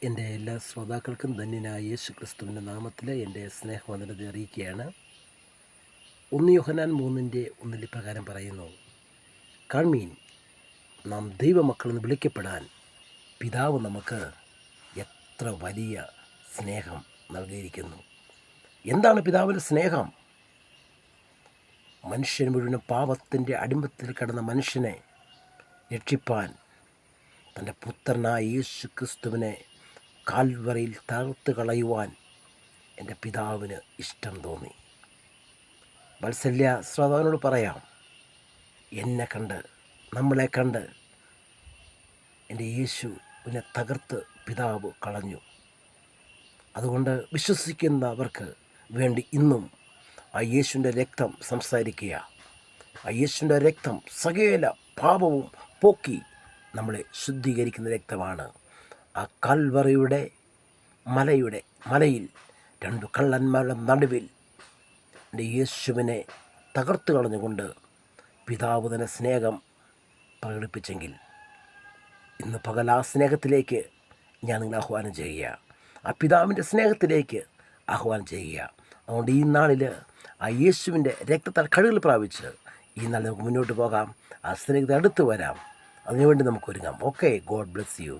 എൻ്റെ എല്ലാ ശ്രോതാക്കൾക്കും ധന്യനായ യേശു ക്രിസ്തുവിൻ്റെ നാമത്തിൽ എൻ്റെ സ്നേഹവന്ദനത്തെ അറിയിക്കുകയാണ്. 1 യോഹന്നാൻ 3:1 പ്രകാരം പറയുന്നു, കാൺമീൻ, നാം ദൈവമക്കളെന്ന് വിളിക്കപ്പെടാൻ പിതാവ് നമുക്ക് എത്ര വലിയ സ്നേഹം നൽകിയിരിക്കുന്നു. എന്താണ് പിതാവിൻ്റെ സ്നേഹം? മനുഷ്യൻ മുഴുവനും പാപത്തിൻ്റെ അടിമത്തിൽ കിടന്ന മനുഷ്യനെ രക്ഷിപ്പാൻ തൻ്റെ പുത്രനായ യേശു ക്രിസ്തുവിനെ കാൽവറിയിൽ തകർത്ത് കളയുവാൻ എൻ്റെ പിതാവിന് ഇഷ്ടം തോന്നി. വാത്സല്യ ശ്രോതാവിനോട് പറയാം, എന്നെ കണ്ട്, നമ്മളെ കണ്ട് എൻ്റെ യേശുവിനെ തകർത്ത് പിതാവ് കളഞ്ഞു. അതുകൊണ്ട് വിശ്വസിക്കുന്നവർക്ക് വേണ്ടി ഇന്നും ആ യേശുവിൻ്റെ രക്തം സംസാരിക്കുക. ആ യേശുവിൻ്റെ രക്തം സകല പാപവും പോക്കി നമ്മളെ ശുദ്ധീകരിക്കുന്ന രക്തമാണ്. ആ കാൽവറിയുടെ മലയിൽ 2 കള്ളന്മാരുടെ നടുവിൽ എൻ്റെ യേശുവിനെ തകർത്ത് കളഞ്ഞുകൊണ്ട് പിതാവ് തന്നെ സ്നേഹം പ്രകടിപ്പിച്ചെങ്കിൽ ഇന്ന് പകൽ ആ സ്നേഹത്തിലേക്ക് ഞാൻ നിങ്ങളെ ആഹ്വാനം ചെയ്യുക. ആ പിതാവിൻ്റെ സ്നേഹത്തിലേക്ക് ആഹ്വാനം ചെയ്യുക. അതുകൊണ്ട് ഈ നാളിൽ ആ യേശുവിൻ്റെ രക്തത്താൽ കഴുകൽ പ്രാപിച്ച് ഈ നാളിൽ നമുക്ക് മുന്നോട്ട് പോകാം. ആ സ്നേഹത്തെ അടുത്ത് വരാം. അതിനുവേണ്ടി നമുക്ക് ഒരുങ്ങാം. Okay, god bless U.